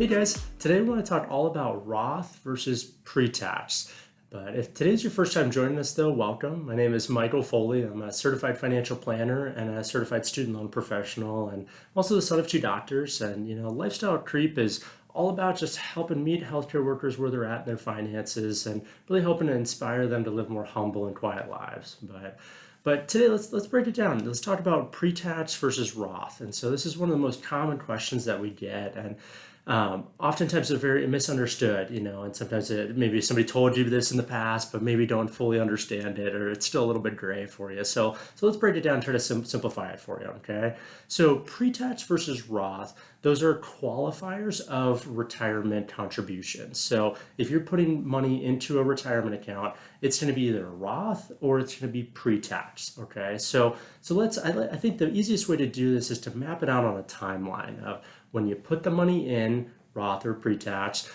Hey guys, today we want to talk all about Roth versus pre-tax. But if today's your first time joining us though, welcome. My name is Michael Foley. I'm a certified financial planner and a certified student loan professional, and also the son of two doctors. And lifestyle creep is all about just helping meet healthcare workers where they're at in their finances and really hoping to inspire them to live more humble and quiet lives. But today, let's break it down. Let's talk about pre-tax versus Roth. And so this is one of the most common questions that we get, and oftentimes they're very misunderstood. And sometimes maybe somebody told you this in the past, but maybe don't fully understand it, or it's still a little bit gray for you. So let's break it down and try to simplify it for you. Okay. So pre-tax versus Roth, those are qualifiers of retirement contributions. So if you're putting money into a retirement account, it's going to be either a Roth or it's going to be pre-tax. Okay. So I think the easiest way to do this is to map it out on a timeline of when you put the money in Roth or pre-tax,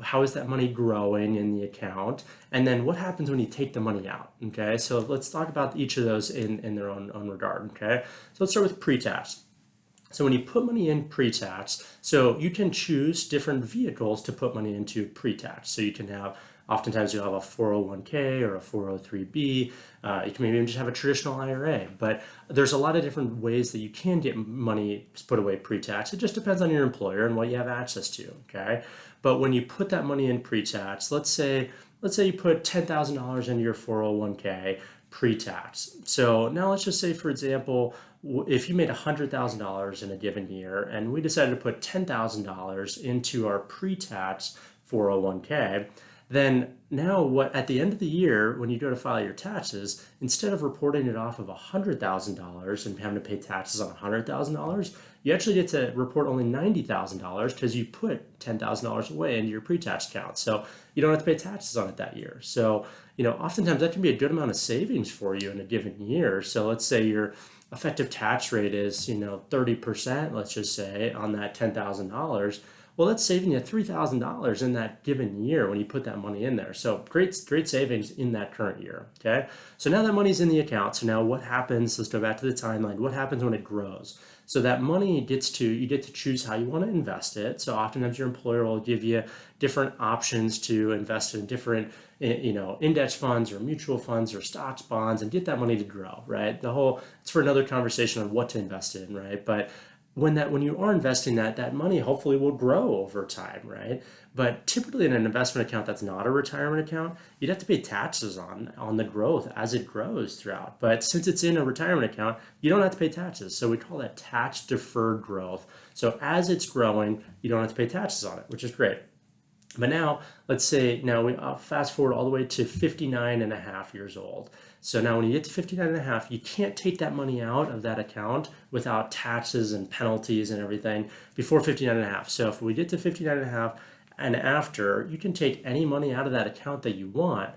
how is that money growing in the account, and then what happens when you take the money out. Okay, so let's talk about each of those in their own regard. Okay, so let's start with pre-tax. So when you put money in pre-tax, so you can choose different vehicles to put money into pre-tax. So you can have, oftentimes you'll have a 401k or a 403b. You can maybe even just have a traditional IRA. But there's a lot of different ways that you can get money put away pre-tax. It just depends on your employer and what you have access to. Okay, but when you put that money in pre-tax, let's say you put $10,000 into your 401k pre-tax. So now let's just say, for example, if you made $100,000 in a given year and we decided to put $10,000 into our pre-tax 401k, then now at the end of the year, when you go to file your taxes, instead of reporting it off of $100,000 and having to pay taxes on $100,000, you actually get to report only $90,000 because you put $10,000 away into your pre-tax account. So you don't have to pay taxes on it that year. So, oftentimes that can be a good amount of savings for you in a given year. So let's say your effective tax rate is, 30%, let's just say, on that $10,000. Well, that's saving you $3,000 in that given year when you put that money in there. So great savings in that current year. Okay. So now that money's in the account. So now what happens? Let's go back to the timeline. What happens when it grows? So that money you get to choose how you want to invest it. So oftentimes your employer will give you different options to invest in different, index funds or mutual funds or stocks, bonds, and get that money to grow, right? It's for another conversation on what to invest in, right? But when you are investing that money hopefully will grow over time, right? But typically in an investment account that's not a retirement account, you'd have to pay taxes on the growth as it grows throughout. But since it's in a retirement account, you don't have to pay taxes. So we call that tax deferred growth. So as it's growing, you don't have to pay taxes on it, which is great. But now, let's say we fast forward all the way to 59 and a half years old. So now when you get to 59 and a half, you can't take that money out of that account without taxes and penalties and everything before 59 and a half. So if we get to 59 and a half and after, you can take any money out of that account that you want,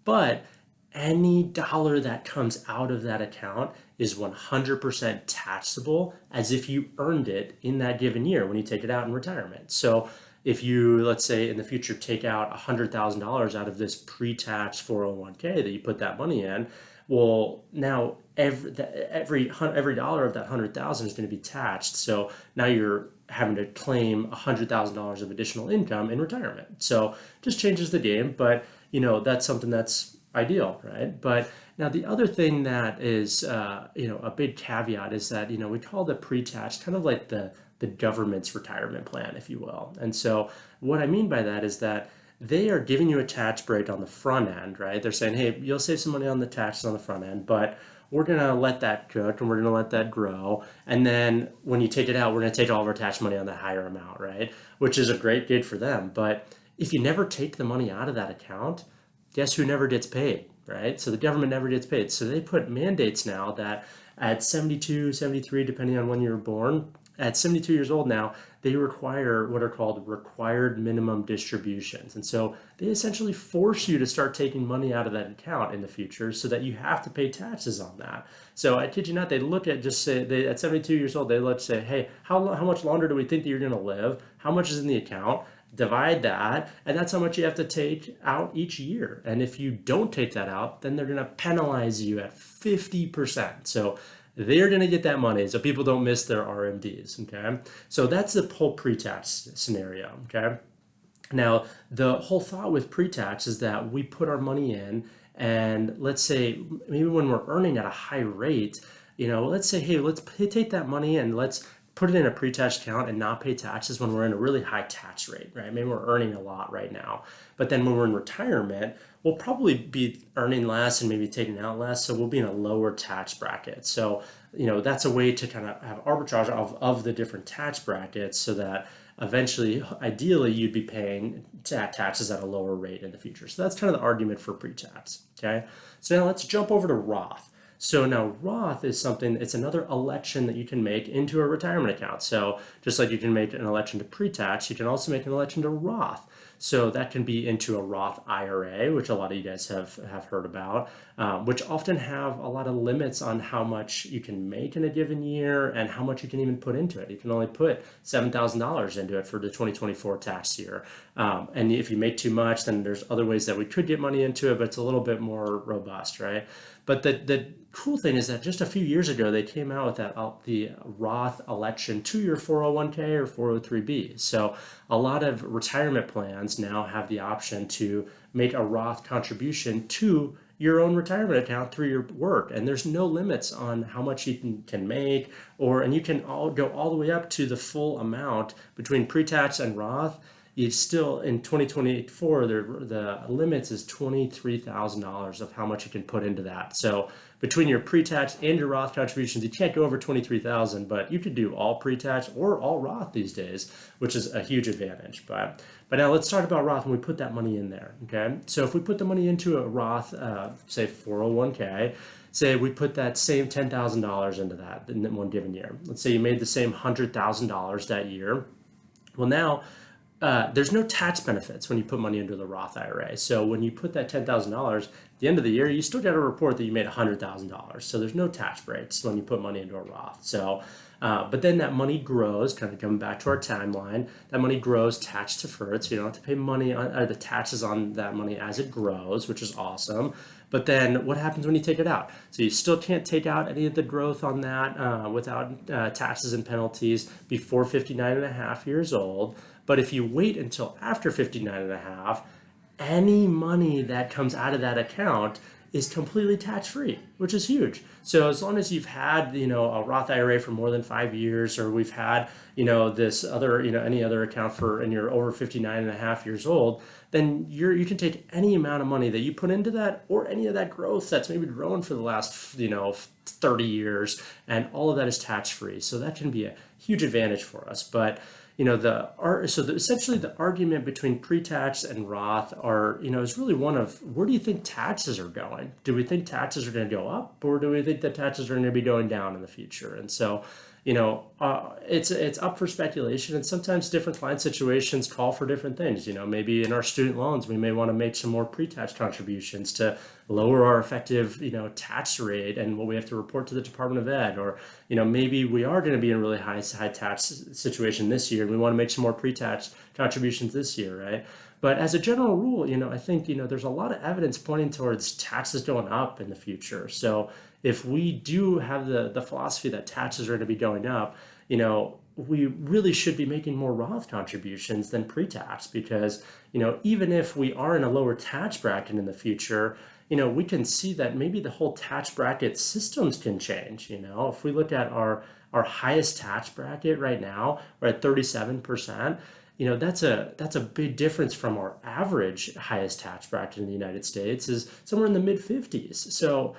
but any dollar that comes out of that account is 100% taxable as if you earned it in that given year when you take it out in retirement. So if you, let's say in the future, take out $100,000 out of this pre-tax 401k that you put that money in, well, now every dollar of that 100,000 is going to be taxed. So now you're having to claim $100,000 of additional income in retirement. So just changes the game, but that's something that's ideal, right? But now the other thing that is, a big caveat is that, we call the pre-tax kind of like the government's retirement plan, if you will. And so what I mean by that is that they are giving you a tax break on the front end, right? They're saying, hey, you'll save some money on the taxes on the front end, but we're going to let that cook and we're going to let that grow. And then when you take it out, we're going to take all of our tax money on the higher amount, right? Which is a great gig for them. But if you never take the money out of that account, guess who never gets paid, right? So the government never gets paid. So they put mandates now that at 72, 73, depending on when you were born, at 72 years old now, they require what are called required minimum distributions. And so they essentially force you to start taking money out of that account in the future so that you have to pay taxes on that. So I kid you not, they look at at 72 years old, they look say, hey, how much longer do we think that you're going to live? How much is in the account? Divide that, and that's how much you have to take out each year. And if you don't take that out, then they're going to penalize you at 50%. So they're going to get that money so people don't miss their RMDs. Okay. So that's the whole pre-tax scenario. Okay. Now, the whole thought with pre-tax is that we put our money in, and let's say maybe when we're earning at a high rate, let's say, hey, let's take that money and let's put it in a pre-tax account and not pay taxes when we're in a really high tax rate, right? Maybe we're earning a lot right now, but then when we're in retirement, we'll probably be earning less and maybe taking out less, so we'll be in a lower tax bracket. So, that's a way to kind of have arbitrage of the different tax brackets so that eventually, ideally, you'd be paying taxes at a lower rate in the future. So that's kind of the argument for pre-tax, okay? So now let's jump over to Roth. So now Roth is something, it's another election that you can make into a retirement account. So just like you can make an election to pre-tax, you can also make an election to Roth. So that can be into a Roth IRA, which a lot of you guys have heard about, which often have a lot of limits on how much you can make in a given year and how much you can even put into it. You can only put $7,000 into it for the 2024 tax year. And if you make too much, then there's other ways that we could get money into it, but it's a little bit more robust, right? But the cool thing is that just a few years ago, they came out with the Roth election to your 401k or 403b. So a lot of retirement plans now have the option to make a Roth contribution to your own retirement account through your work. And there's no limits on how much you can make, and you can go all the way up to the full amount between pre-tax and Roth. You still, in 2024, the limits is $23,000 of how much you can put into that. So between your pre-tax and your Roth contributions, you can't go over 23,000, but you could do all pre-tax or all Roth these days, which is a huge advantage. But now let's talk about Roth when we put that money in there. Okay, so if we put the money into a Roth, say 401k, say we put that same $10,000 into that in one given year. Let's say you made the same $100,000 that year. Well, now there's no tax benefits when you put money into the Roth IRA. So when you put that $10,000, at the end of the year, you still got to report that you made $100,000. So there's no tax breaks when you put money into a Roth. So, but then that money grows, kind of coming back to our timeline, that money grows tax deferred. So you don't have to pay money on the taxes on that money as it grows, which is awesome. But then what happens when you take it out? So you still can't take out any of the growth on that without taxes and penalties before 59 and a half years old. But if you wait until after 59 and a half, any money that comes out of that account is completely tax-free, which is huge. So as long as you've had, a Roth IRA for more than 5 years, or we've had, this other, any other account and you're over 59 and a half years old, then you can take any amount of money that you put into that, or any of that growth that's maybe grown for the last, 30 years, and all of that is tax-free. So that can be a huge advantage for us. But essentially the argument between pre-tax and Roth is really one of, where do you think taxes are going? Do we think taxes are going to go up, or do we think that taxes are going to be going down in the future? And so, it's up for speculation, and sometimes different client situations call for different things. Maybe in our student loans, we may want to make some more pre-tax contributions to lower our effective, tax rate and what we have to report to the Department of Ed. Or, maybe we are going to be in a really high tax situation this year, and we want to make some more pre-tax contributions this year, right? But as a general rule, I think, there's a lot of evidence pointing towards taxes going up in the future. So if we do have the philosophy that taxes are going to be going up, we really should be making more Roth contributions than pre-tax, because, even if we are in a lower tax bracket in the future, we can see that maybe the whole tax bracket systems can change. If we look at our highest tax bracket right now, we're at 37%. That's a big difference from our average highest tax bracket in the United States is somewhere in the mid 50s. So,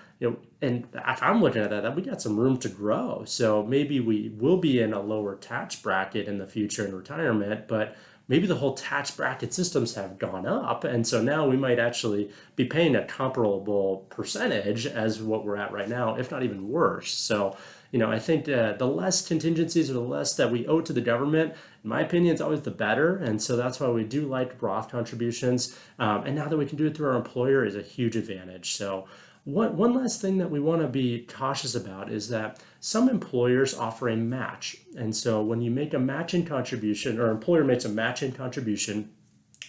and if I'm looking at that we got some room to grow. So maybe we will be in a lower tax bracket in the future in retirement, but maybe the whole tax bracket systems have gone up. And so now we might actually be paying a comparable percentage as what we're at right now, if not even worse. So, I think the less contingencies or the less that we owe to the government, in my opinion, is always the better. And so that's why we do like Roth contributions. And now that we can do it through our employer is a huge advantage. So one last thing that we want to be cautious about is that some employers offer a match. And so when you make a matching contribution, or employer makes a matching contribution,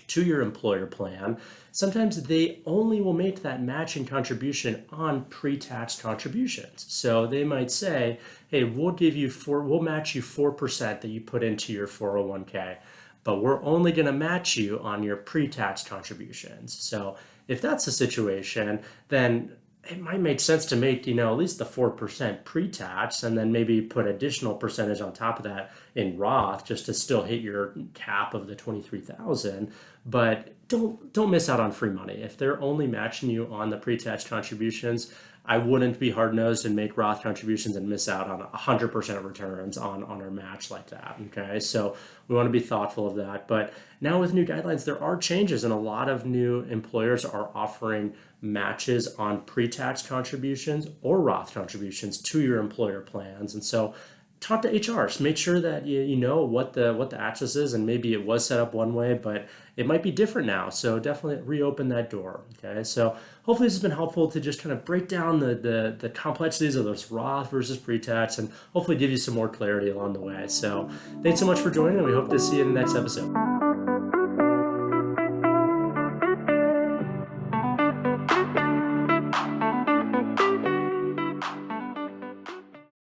to your employer plan, sometimes they only will make that matching contribution on pre-tax contributions. So they might say, hey, we'll match you 4% that you put into your 401k, but we're only going to match you on your pre-tax contributions. So if that's the situation, then it might make sense to make, at least the 4% pre-tax and then maybe put additional percentage on top of that in Roth just to still hit your cap of the 23,000. But don't miss out on free money. If they're only matching you on the pre-tax contributions, I wouldn't be hard-nosed and make Roth contributions and miss out on 100% returns on our match like that, okay? So we want to be thoughtful of that. But now with new guidelines, there are changes, and a lot of new employers are offering matches on pre-tax contributions or Roth contributions to your employer plans. And so talk to HRs, make sure that you know what the access is, and maybe it was set up one way, but it might be different now. So definitely reopen that door. Okay. So hopefully this has been helpful to just kind of break down the complexities of those Roth versus pre-tax and hopefully give you some more clarity along the way. So thanks so much for joining, and we hope to see you in the next episode.